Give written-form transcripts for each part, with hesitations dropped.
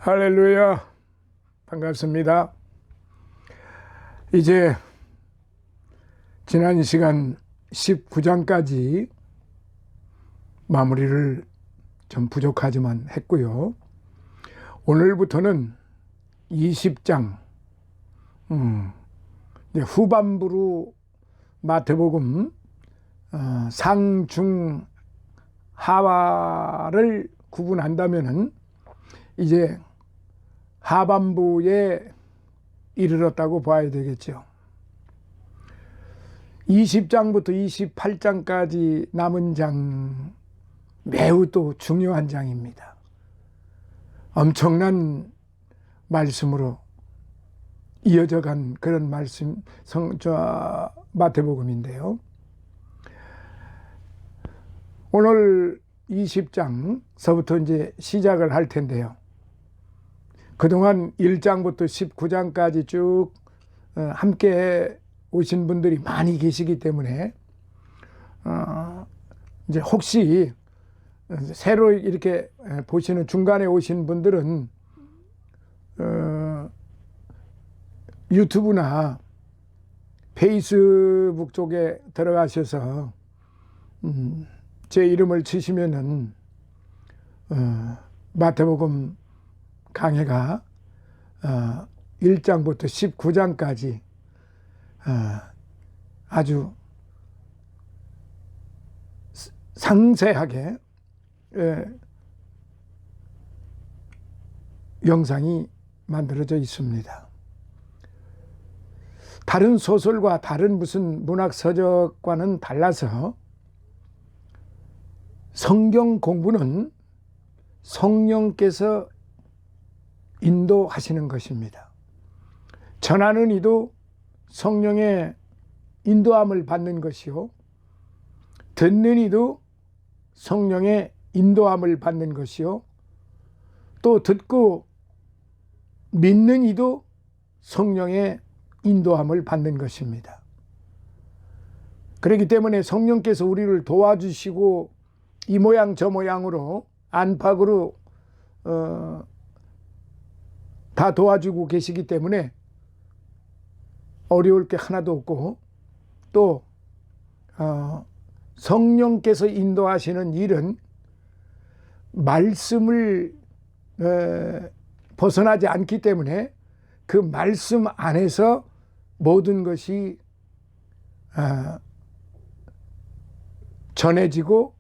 할렐루야. 반갑습니다. 이제 지난 시간 19장까지 마무리를 좀 부족하지만 했고요. 오늘부터는 20장 이제 후반부로 마태복음 상중 하와를 구분한다면은 이제 하반부에 이르렀다고 봐야 되겠죠. 20장부터 28장까지 남은 장 매우 또 중요한 장입니다. 엄청난 말씀으로 이어져 간 그런 말씀 마태복음인데요. 오늘 20장서부터 이제 시작을 할 텐데요. 그동안 1장부터 19장까지 쭉 함께 오신 분들이 많이 계시기 때문에 이제 혹시 새로 이렇게 보시는 중간에 오신 분들은 유튜브나 페이스북 쪽에 들어가셔서 제 이름을 치시면은 마태복음 강해가 1장부터 19장까지 아주 상세하게 영상이 만들어져 있습니다. 다른 소설과 다른 무슨 문학 서적과는 달라서 성경 공부는 성령께서 인도하시는 것입니다. 전하는 이도 성령의 인도함을 받는 것이요, 듣는 이도 성령의 인도함을 받는 것이요, 또 듣고 믿는 이도 성령의 인도함을 받는 것입니다. 그렇기 때문에 성령께서 우리를 도와주시고 이 모양 저 모양으로 안팎으로 다 도와주고 계시기 때문에 어려울 게 하나도 없고, 또 성령께서 인도하시는 일은 말씀을 벗어나지 않기 때문에 그 말씀 안에서 모든 것이 전해지고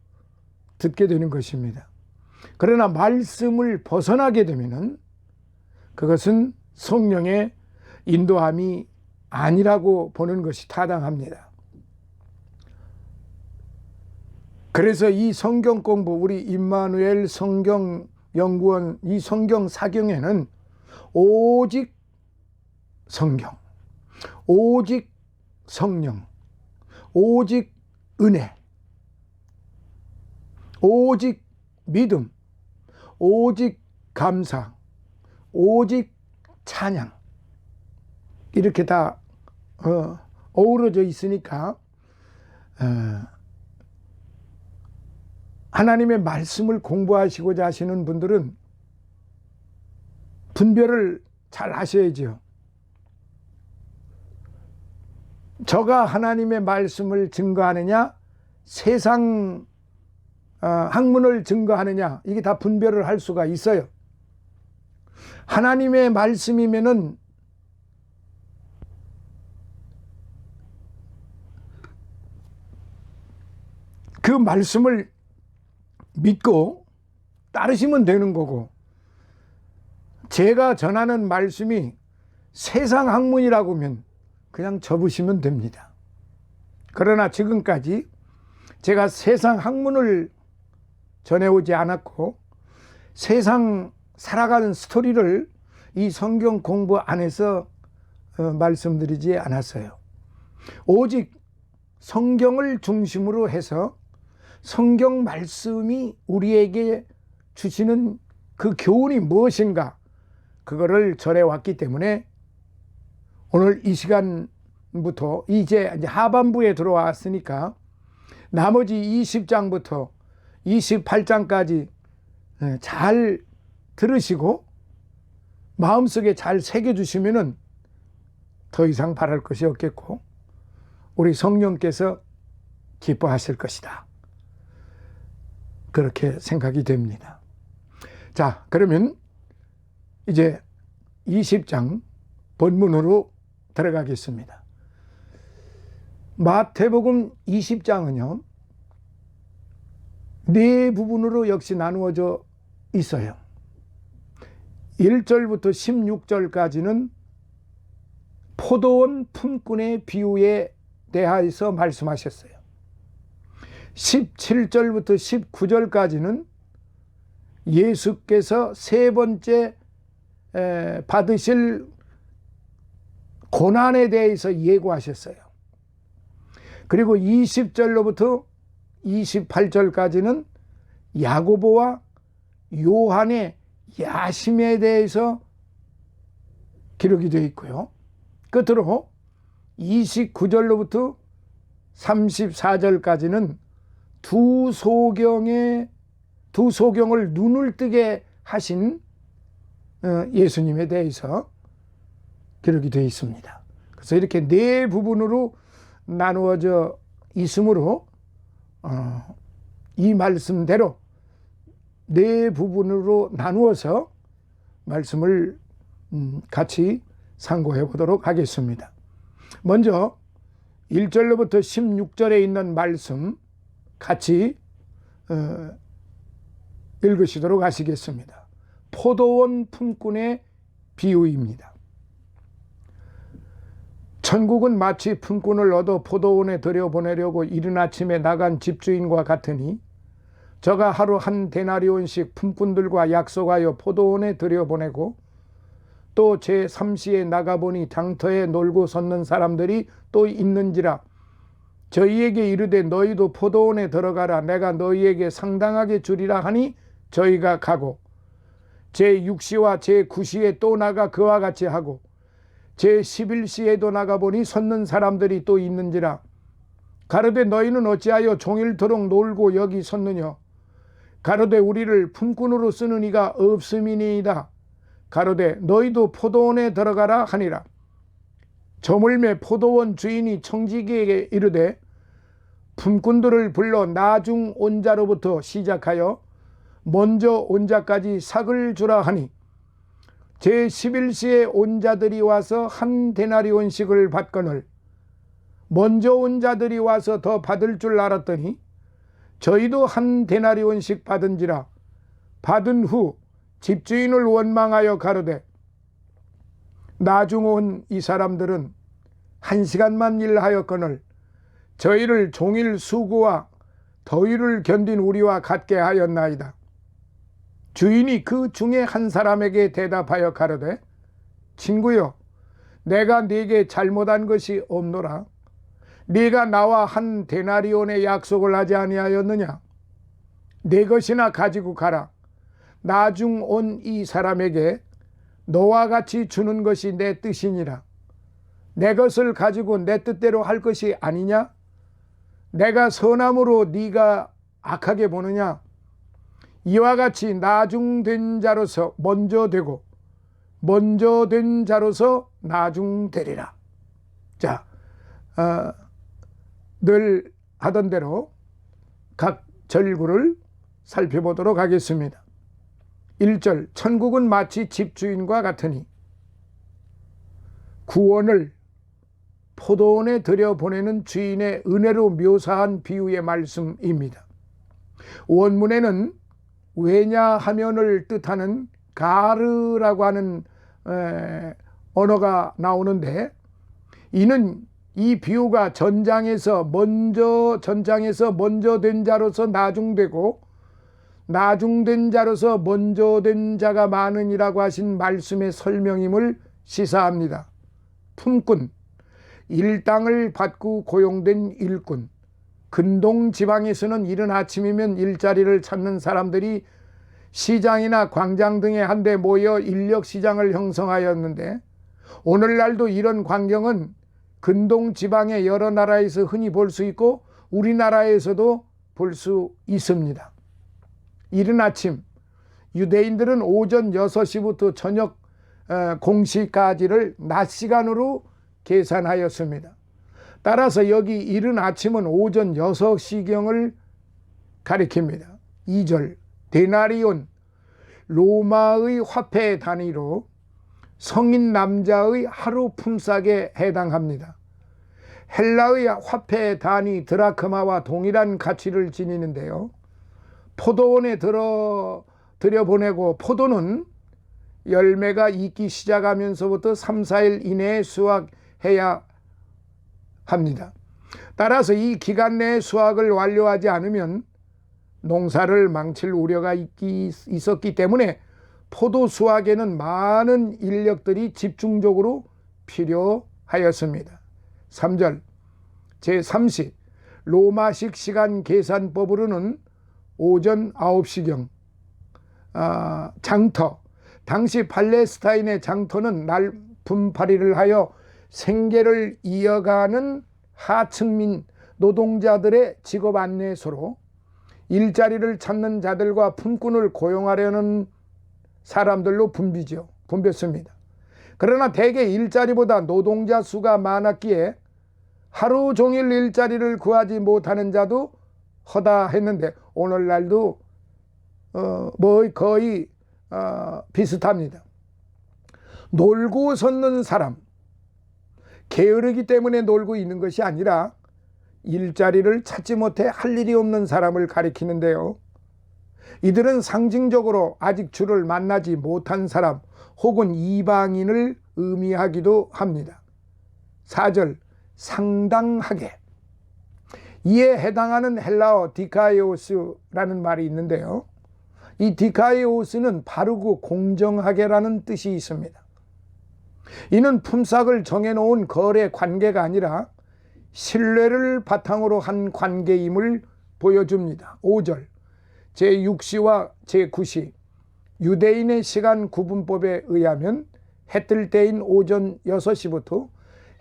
듣게 되는 것입니다. 그러나 말씀을 벗어나게 되면은 그것은 성령의 인도함이 아니라고 보는 것이 타당합니다. 그래서 이 성경 공부, 우리 임마누엘 성경 연구원 이 성경 사경에는 오직 성경, 오직 성령, 오직 은혜, 오직 믿음, 오직 감사, 오직 찬양, 이렇게 다 어우러져 있으니까 하나님의 말씀을 공부하시고자 하시는 분들은 분별을 잘 하셔야죠. 저가 하나님의 말씀을 증거하느냐, 세상 학문을 증거하느냐, 이게 다 분별을 할 수가 있어요. 하나님의 말씀이면은 그 말씀을 믿고 따르시면 되는 거고, 제가 전하는 말씀이 세상 학문이라고 하면 그냥 접으시면 됩니다. 그러나 지금까지 제가 세상 학문을 전해오지 않았고, 세상 살아가는 스토리를 이 성경 공부 안에서 말씀드리지 않았어요. 오직 성경을 중심으로 해서 성경 말씀이 우리에게 주시는 그 교훈이 무엇인가, 그거를 전해왔기 때문에 오늘 이 시간부터 이제 하반부에 들어왔으니까 나머지 20장부터 28장까지 잘 들으시고 마음속에 잘 새겨주시면은 더 이상 바랄 것이 없겠고 우리 성령께서 기뻐하실 것이다. 그렇게 생각이 됩니다. 자, 그러면 이제 20장 본문으로 들어가겠습니다. 마태복음 20장은요, 네 부분으로 역시 나누어져 있어요. 1절부터 16절까지는 포도원 품꾼의 비유에 대하여서 말씀하셨어요. 17절부터 19절까지는 예수께서 세 번째 받으실 고난에 대해서 예고하셨어요. 그리고 20절로부터 28절까지는 야고보와 요한의 야심에 대해서 기록이 되어 있고요. 끝으로 29절로부터 34절까지는 두 소경을 눈을 뜨게 하신 예수님에 대해서 기록이 되어 있습니다. 그래서 이렇게 네 부분으로 나누어져 있으므로 이 말씀대로 네 부분으로 나누어서 말씀을 같이 상고해 보도록 하겠습니다. 먼저 1절로부터 16절에 있는 말씀 같이 읽으시도록 하시겠습니다. 포도원 품꾼의 비유입니다. 천국은 마치 품꾼을 얻어 포도원에 들여보내려고 이른 아침에 나간 집주인과 같으니 저가 하루 한 데나리온씩 품꾼들과 약속하여 포도원에 들여보내고 또 제3시에 나가보니 장터에 놀고 섰는 사람들이 또 있는지라 저희에게 이르되 너희도 포도원에 들어가라 내가 너희에게 상당하게 주리라 하니 저희가 가고 제6시와 제9시에 또 나가 그와 같이 하고 제11시에도 나가보니 섰는 사람들이 또 있는지라 가로되 너희는 어찌하여 종일토록 놀고 여기 섰느냐 가로되 우리를 품꾼으로 쓰는 이가 없음이니이다 가로되 너희도 포도원에 들어가라 하니라 저물매 포도원 주인이 청지기에게 이르되 품꾼들을 불러 나중 온 자로부터 시작하여 먼저 온 자까지 삭을 주라 하니 제11시에 온 자들이 와서 한 데나리온씩을 받거늘 먼저 온 자들이 와서 더 받을 줄 알았더니 저희도 한 데나리온씩 받은지라 받은 후 집주인을 원망하여 가로되 나중 온 이 사람들은 1시간만 일하였거늘 저희를 종일 수고와 더위를 견딘 우리와 같게 하였나이다. 주인이 그 중에 한 사람에게 대답하여 가로되 친구여 내가 네게 잘못한 것이 없노라. 네가 나와 한 데나리온의 약속을 하지 아니하였느냐. 네 것이나 가지고 가라. 나중 온 이 사람에게 너와 같이 주는 것이 내 뜻이니라. 내 것을 가지고 내 뜻대로 할 것이 아니냐. 내가 선함으로 네가 악하게 보느냐. 이와 같이 나중된 자로서 먼저 되고 먼저 된 자로서 나중되리라. 자, 늘 하던 대로 각 절구를 살펴보도록 하겠습니다. 1절 천국은 마치 집주인과 같으니 구원을 포도원에 들여보내는 주인의 은혜로 묘사한 비유의 말씀입니다. 원문에는 왜냐하면을 뜻하는 가르라고 하는 언어가 나오는데 이는 이 비유가 전장에서 먼저 된 자로서 나중되고 나중된 자로서 먼저 된 자가 많으니라고 하신 말씀의 설명임을 시사합니다. 품꾼, 일당을 받고 고용된 일꾼, 근동 지방에서는 이른 아침이면 일자리를 찾는 사람들이 시장이나 광장 등에 한데 모여 인력시장을 형성하였는데 오늘날도 이런 광경은 근동 지방의 여러 나라에서 흔히 볼 수 있고 우리나라에서도 볼 수 있습니다. 이른 아침 유대인들은 오전 6시부터 저녁 공시까지를 낮 시간으로 계산하였습니다. 따라서 여기 이른 아침은 오전 6시경을 가리킵니다. 2절 데나리온 로마의 화폐 단위로 성인 남자의 하루 품삯에 해당합니다. 헬라의 화폐 단위 드라크마와 동일한 가치를 지니는데요. 포도원에 들여보내고 포도는 열매가 익기 시작하면서부터 3, 4일 이내에 수확해야 합니다. 따라서 이 기간 내에 수확을 완료하지 않으면 농사를 망칠 우려가 있었기 때문에 포도 수확에는 많은 인력들이 집중적으로 필요하였습니다. 3절 제3시 로마식 시간 계산법으로는 오전 9시경 장터, 당시 팔레스타인의 장터는 날 분파리를 하여 생계를 이어가는 하층민 노동자들의 직업 안내소로 일자리를 찾는 자들과 품꾼을 고용하려는 사람들로 붐볐습니다. 그러나 대개 일자리보다 노동자 수가 많았기에 하루 종일 일자리를 구하지 못하는 자도 허다했는데 오늘날도 거의 비슷합니다. 놀고 섰는 사람, 게으르기 때문에 놀고 있는 것이 아니라 일자리를 찾지 못해 할 일이 없는 사람을 가리키는데요. 이들은 상징적으로 아직 주를 만나지 못한 사람 혹은 이방인을 의미하기도 합니다. 4절 상당하게, 이에 해당하는 헬라어 디카이오스라는 말이 있는데요. 이 디카이오스는 바르고 공정하게라는 뜻이 있습니다. 이는 품삯을 정해놓은 거래 관계가 아니라 신뢰를 바탕으로 한 관계임을 보여줍니다. 5절 제6시와 제9시 유대인의 시간 구분법에 의하면 해 뜰 때인 오전 6시부터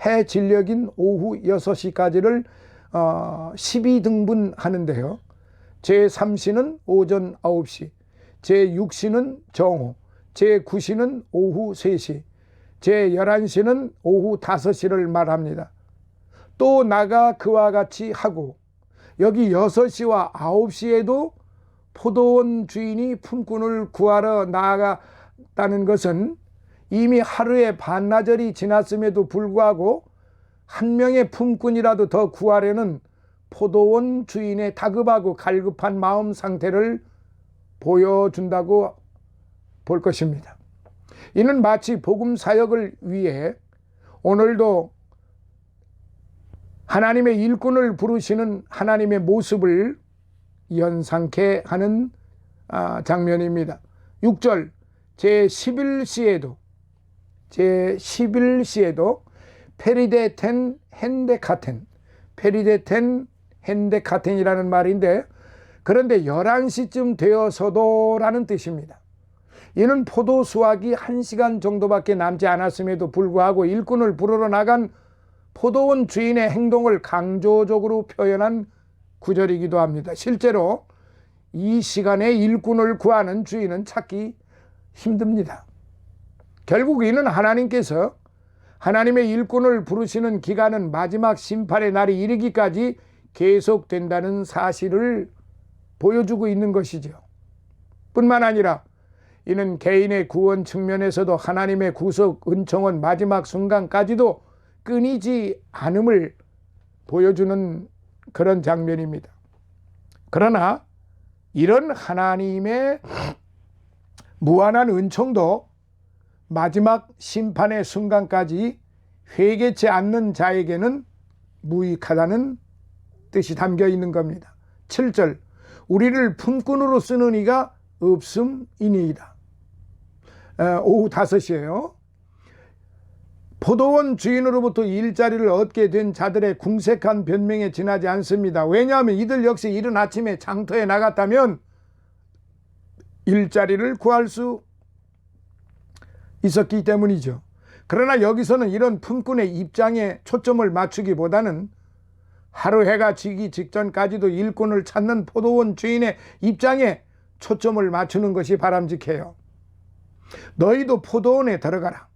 해 진력인 오후 6시까지를 12등분 하는데요. 제3시는 오전 9시, 제6시는 정오, 제9시는 오후 3시, 제11시는 오후 5시를 말합니다. 또 나가 그와 같이 하고, 여기 6시와 9시에도 포도원 주인이 품꾼을 구하러 나아갔다는 것은 이미 하루의 반나절이 지났음에도 불구하고 한 명의 품꾼이라도 더 구하려는 포도원 주인의 다급하고 갈급한 마음 상태를 보여준다고 볼 것입니다. 이는 마치 복음 사역을 위해 오늘도 하나님의 일꾼을 부르시는 하나님의 모습을 연상케 하는 장면입니다. 6절 제11시에도 페리데텐 핸데카텐이라는 말인데, 그런데 11시쯤 되어서도 라는 뜻입니다. 이는 포도 수확이 1시간 정도밖에 남지 않았음에도 불구하고 일꾼을 부르러 나간 포도원 주인의 행동을 강조적으로 표현한 구절이기도 합니다. 실제로 이 시간에 일꾼을 구하는 주인은 찾기 힘듭니다. 결국 이는 하나님께서 하나님의 일꾼을 부르시는 기간은 마지막 심판의 날이 이르기까지 계속된다는 사실을 보여주고 있는 것이죠. 뿐만 아니라 이는 개인의 구원 측면에서도 하나님의 구속 은총은 마지막 순간까지도 끊이지 않음을 보여주는 그런 장면입니다. 그러나 이런 하나님의 무한한 은총도 마지막 심판의 순간까지 회개치 않는 자에게는 무익하다는 뜻이 담겨 있는 겁니다. 7절 우리를 품꾼으로 쓰는 이가 없음이니이다. 오후 5시에요. 포도원 주인으로부터 일자리를 얻게 된 자들의 궁색한 변명에 지나지 않습니다. 왜냐하면 이들 역시 이른 아침에 장터에 나갔다면 일자리를 구할 수 있었기 때문이죠. 그러나 여기서는 이런 품꾼의 입장에 초점을 맞추기보다는 하루 해가 지기 직전까지도 일꾼을 찾는 포도원 주인의 입장에 초점을 맞추는 것이 바람직해요. 너희도 포도원에 들어가라.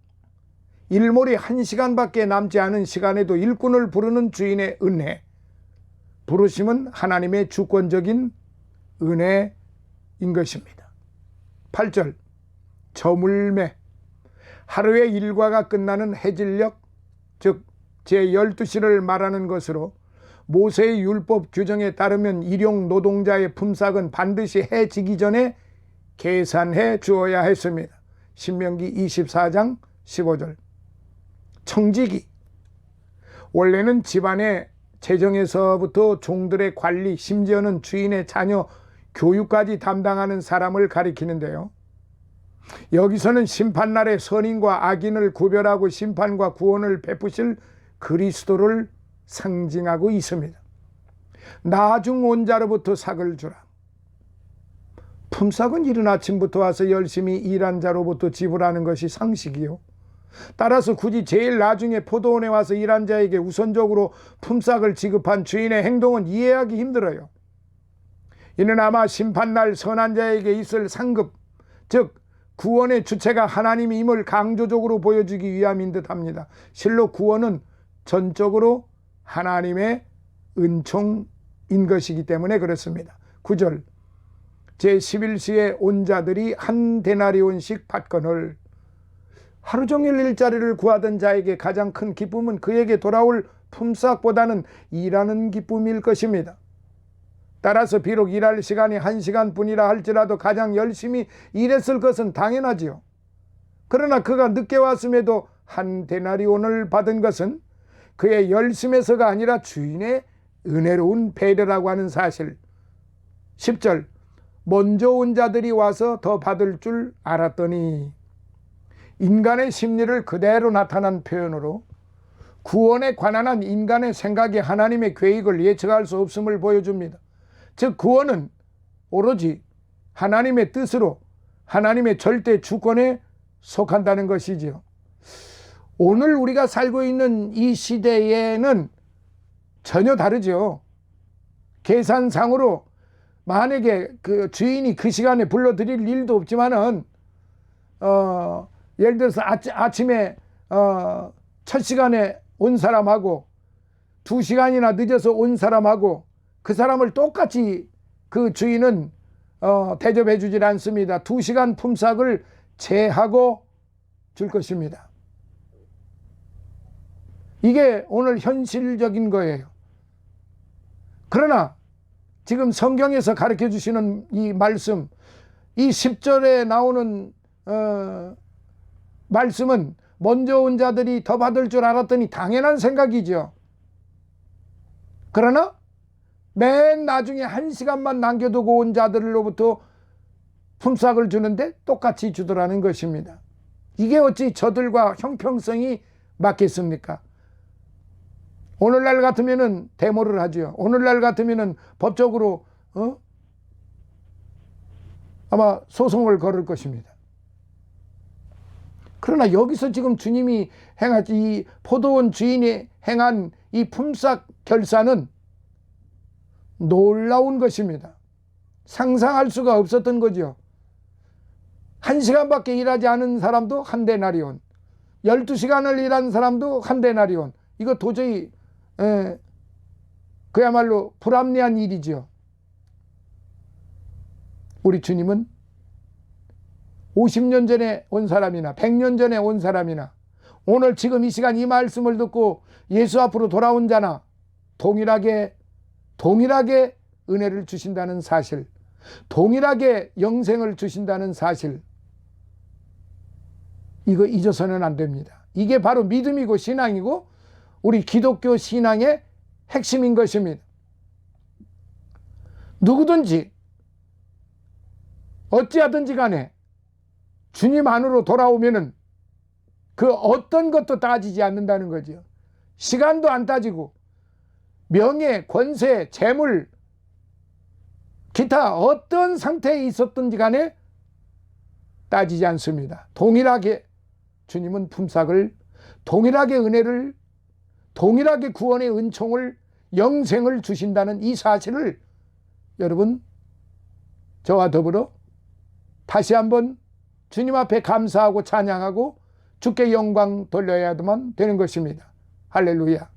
일몰이 1시간밖에 남지 않은 시간에도 일꾼을 부르는 주인의 은혜. 부르심은 하나님의 주권적인 은혜인 것입니다. 8절 저물매. 하루의 일과가 끝나는 해질녘, 즉 제12시를 말하는 것으로 모세의 율법 규정에 따르면 일용 노동자의 품삯은 반드시 해 지기 전에 계산해 주어야 했습니다. 신명기 24장 15절. 청지기. 원래는 집안의 재정에서부터 종들의 관리, 심지어는 주인의 자녀 교육까지 담당하는 사람을 가리키는데요. 여기서는 심판날에 선인과 악인을 구별하고 심판과 구원을 베푸실 그리스도를 상징하고 있습니다. 나중 온 자로부터 삭을 주라. 품삯은 이른 아침부터 와서 열심히 일한 자로부터 지불하는 것이 상식이요. 따라서 굳이 제일 나중에 포도원에 와서 일한 자에게 우선적으로 품삯을 지급한 주인의 행동은 이해하기 힘들어요. 이는 아마 심판날 선한 자에게 있을 상급, 즉 구원의 주체가 하나님임을 강조적으로 보여주기 위함인 듯합니다. 실로 구원은 전적으로 하나님의 은총인 것이기 때문에 그렇습니다. 9절 제11시에 온 자들이 한 데나리온씩 받거늘. 하루 종일 일자리를 구하던 자에게 가장 큰 기쁨은 그에게 돌아올 품삯보다는 일하는 기쁨일 것입니다. 따라서 비록 일할 시간이 1시간뿐이라 할지라도 가장 열심히 일했을 것은 당연하지요. 그러나 그가 늦게 왔음에도 한 데나리온을 받은 것은 그의 열심에서가 아니라 주인의 은혜로운 배려라고 하는 사실. 10절 먼저 온 자들이 와서 더 받을 줄 알았더니. 인간의 심리를 그대로 나타난 표현으로 구원에 관한 한 인간의 생각이 하나님의 계획을 예측할 수 없음을 보여줍니다. 즉 구원은 오로지 하나님의 뜻으로 하나님의 절대 주권에 속한다는 것이지요. 오늘 우리가 살고 있는 이 시대에는 전혀 다르죠. 계산상으로 만약에 그 주인이 그 시간에 불러드릴 일도 없지만은 예를 들어서 아침에 첫 시간에 온 사람하고 2시간이나 늦어서 온 사람하고 그 사람을 똑같이 그 주인은 대접해 주질 않습니다. 2시간 품삯을 제하고 줄 것입니다. 이게 오늘 현실적인 거예요. 그러나 지금 성경에서 가르쳐 주시는 이 말씀, 이 10절에 나오는 말씀은 먼저 온 자들이 더 받을 줄 알았더니 당연한 생각이죠. 그러나 맨 나중에 1시간만 남겨두고 온 자들로부터 품삯을 주는데 똑같이 주더라는 것입니다. 이게 어찌 저들과 형평성이 맞겠습니까? 오늘날 같으면은 데모를 하죠. 오늘날 같으면은 법적으로 아마 소송을 걸을 것입니다. 그러나 여기서 지금 주님이 행하지 이 포도원 주인이 행한 이 품삯 결산은 놀라운 것입니다. 상상할 수가 없었던 거죠. 1시간밖에 일하지 않은 사람도 한 데나리온, 12시간을 일한 사람도 한 데나리온. 이거 도저히 그야말로 불합리한 일이죠. 우리 주님은 50년 전에 온 사람이나 100년 전에 온 사람이나 오늘 지금 이 시간 이 말씀을 듣고 예수 앞으로 돌아온 자나 동일하게 은혜를 주신다는 사실, 동일하게 영생을 주신다는 사실, 이거 잊어서는 안 됩니다. 이게 바로 믿음이고 신앙이고 우리 기독교 신앙의 핵심인 것입니다. 누구든지 어찌하든지 간에 주님 안으로 돌아오면은 그 어떤 것도 따지지 않는다는 거죠. 시간도 안 따지고 명예, 권세, 재물, 기타 어떤 상태에 있었든지 간에 따지지 않습니다. 동일하게 주님은 품삯을, 동일하게 은혜를, 동일하게 구원의 은총을, 영생을 주신다는 이 사실을 여러분 저와 더불어 다시 한번 주님 앞에 감사하고 찬양하고 주께 영광 돌려야만 되는 것입니다. 할렐루야.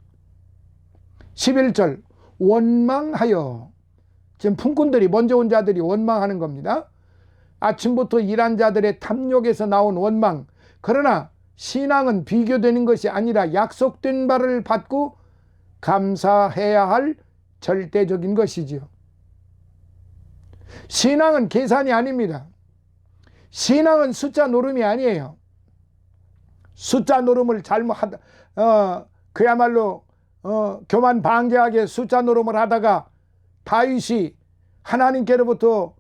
11절 원망하여, 지금 품꾼들이, 먼저 온 자들이 원망하는 겁니다. 아침부터 일한 자들의 탐욕에서 나온 원망. 그러나 신앙은 비교되는 것이 아니라 약속된 바를 받고 감사해야 할 절대적인 것이지요. 신앙은 계산이 아닙니다. 신앙은 숫자 노름이 아니에요. 숫자 노름을 잘못하다, 그야말로 교만 방자하게 숫자 노름을 하다가 다윗이 하나님께로부터,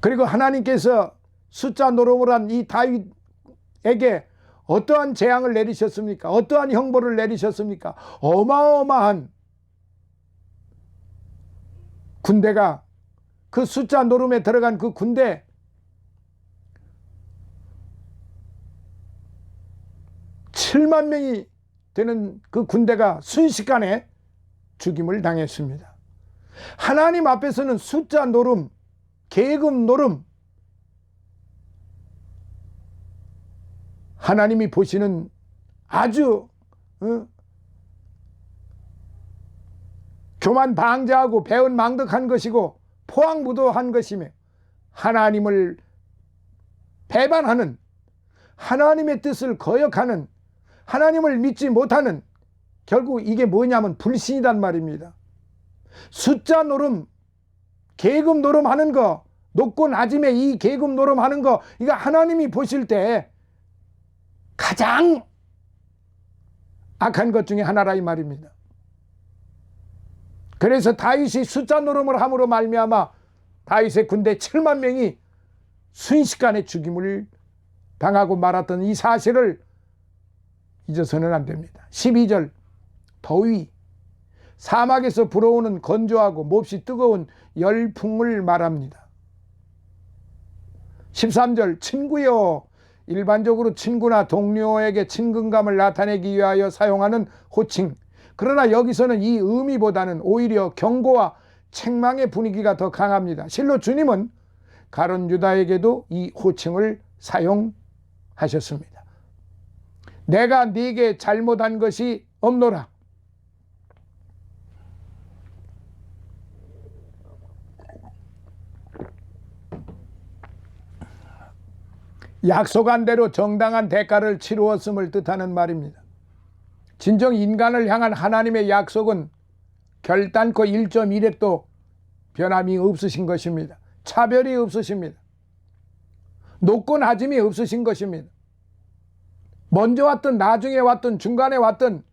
그리고 하나님께서 숫자 노름을 한 이 다윗에게 어떠한 재앙을 내리셨습니까? 어떠한 형벌을 내리셨습니까? 어마어마한 군대가, 그 숫자 노름에 들어간 그 군대, (7만) 명이 되는 그 군대가 순식간에 죽임을 당했습니다. 하나님 앞에서는 숫자 노름, 계급 노름, 하나님이 보시는 아주 교만 방자하고 배은망덕한 것이고 포항무도한 것이며, 하나님을 배반하는, 하나님의 뜻을 거역하는, 하나님을 믿지 못하는, 결국 이게 뭐냐면 불신이란 말입니다. 숫자 노름, 계급 노름 하는 거, 높고 낮음에 이 계급 노름 하는 거, 이거 하나님이 보실 때 가장 악한 것 중에 하나라 이 말입니다. 그래서 다윗이 숫자 노름을 함으로 말미암아 다윗의 군대 7만 명이 순식간에 죽임을 당하고 말았던 이 사실을 잊어서는 안 됩니다. 12절 더위, 사막에서 불어오는 건조하고 몹시 뜨거운 열풍을 말합니다. 13절 친구여, 일반적으로 친구나 동료에게 친근감을 나타내기 위하여 사용하는 호칭. 그러나 여기서는 이 의미보다는 오히려 경고와 책망의 분위기가 더 강합니다. 실로 주님은 가룟 유다에게도 이 호칭을 사용하셨습니다. 내가 네게 잘못한 것이 없노라. 약속한 대로 정당한 대가를 치루었음을 뜻하는 말입니다. 진정 인간을 향한 하나님의 약속은 결단코 1.1획도 변함이 없으신 것입니다. 차별이 없으십니다. 높고 낮음이 없으신 것입니다. 먼저 왔든 나중에 왔든 중간에 왔든,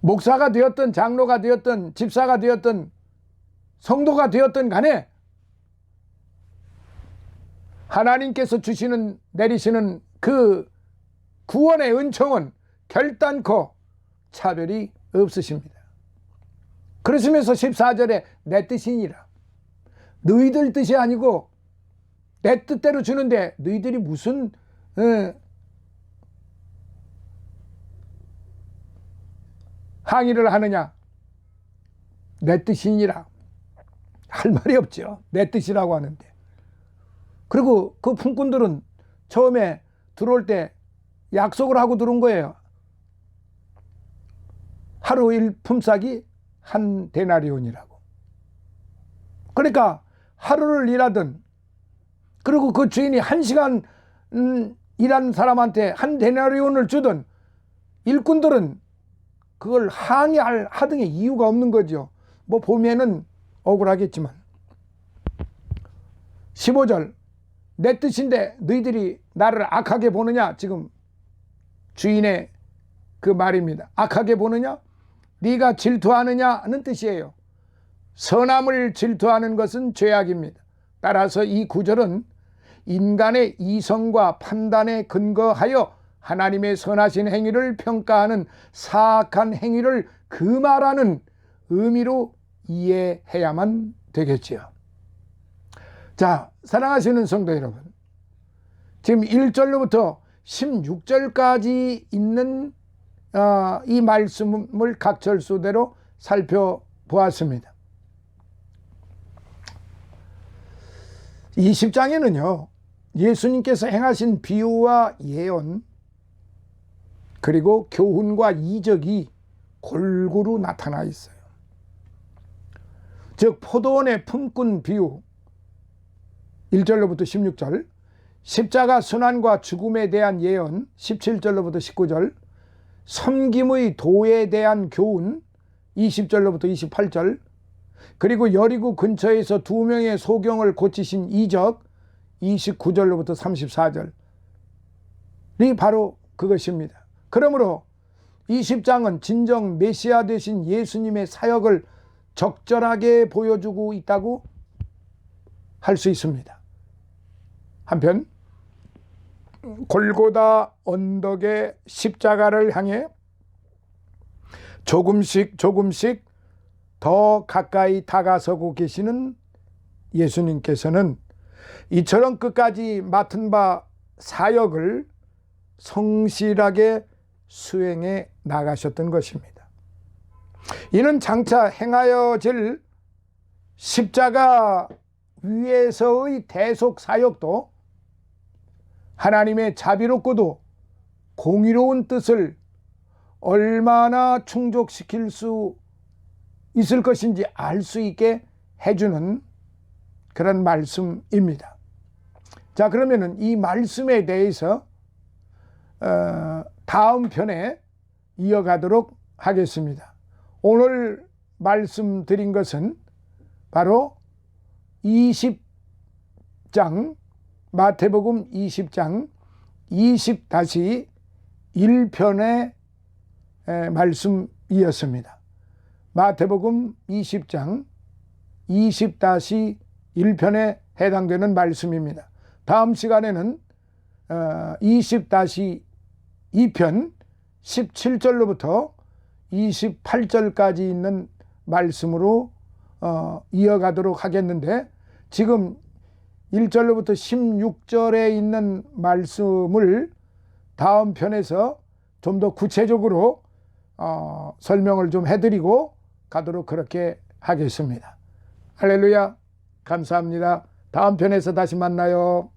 목사가 되었든 장로가 되었든 집사가 되었든 성도가 되었든 간에 하나님께서 주시는, 내리시는 그 구원의 은총은 결단코 차별이 없으십니다. 그러시면서 14절에 내 뜻이니라. 너희들 뜻이 아니고 내 뜻대로 주는데 너희들이 무슨 항의를 하느냐. 내 뜻이니라. 할 말이 없죠. 내 뜻이라고 하는데. 그리고 그 품꾼들은 처음에 들어올 때 약속을 하고 들어온 거예요. 하루 일 품삯이 1 데나리온이라고. 그러니까 하루를 일하든, 그리고 그 주인이 1시간 일한 사람한테 1 데나리온을 주든, 일꾼들은 그걸 항의하등의 이유가 없는 거죠. 뭐 보면은 억울하겠지만. 15절 내 뜻인데 너희들이 나를 악하게 보느냐. 지금 주인의 그 말입니다. 악하게 보느냐? 네가 질투하느냐는 뜻이에요. 선함을 질투하는 것은 죄악입니다. 따라서 이 구절은 인간의 이성과 판단에 근거하여 하나님의 선하신 행위를 평가하는 사악한 행위를 금하라는 의미로 이해해야만 되겠지요. 자, 사랑하시는 성도 여러분, 지금 1절로부터 16절까지 있는 이 말씀을 각절수대로 살펴보았습니다. 20장에는요 예수님께서 행하신 비유와 예언 그리고 교훈과 이적이 골고루 나타나 있어요. 즉 포도원의 품꾼 비유 1절로부터 16절, 십자가 순환과 죽음에 대한 예언 17절로부터 19절, 섬김의 도에 대한 교훈 20절로부터 28절, 그리고 여리고 근처에서 2명의 소경을 고치신 이적 29절로부터 34절이 바로 그것입니다. 그러므로 20장은 진정 메시아 되신 예수님의 사역을 적절하게 보여주고 있다고 할 수 있습니다. 한편 골고다 언덕의 십자가를 향해 조금씩 더 가까이 다가서고 계시는 예수님께서는 이처럼 끝까지 맡은 바 사역을 성실하게 수행해 나가셨던 것입니다. 이는 장차 행하여질 십자가 위에서의 대속 사역도 하나님의 자비롭고도 공의로운 뜻을 얼마나 충족시킬 수 있을 것인지 알 수 있게 해주는 그런 말씀입니다. 자, 그러면은 이 말씀에 대해서 다음 편에 이어가도록 하겠습니다. 오늘 말씀드린 것은 바로 20장 마태복음 20장 20-1편의 말씀이었습니다. 마태복음 20장 20-1편에 해당되는 말씀입니다. 다음 시간에는 20-2편 17절로부터 28절까지 있는 말씀으로 이어가도록 하겠는데, 지금 1절로부터 16절에 있는 말씀을 다음 편에서 좀 더 구체적으로 설명을 좀 해드리고 가도록 그렇게 하겠습니다. 할렐루야, 감사합니다. 다음 편에서 다시 만나요.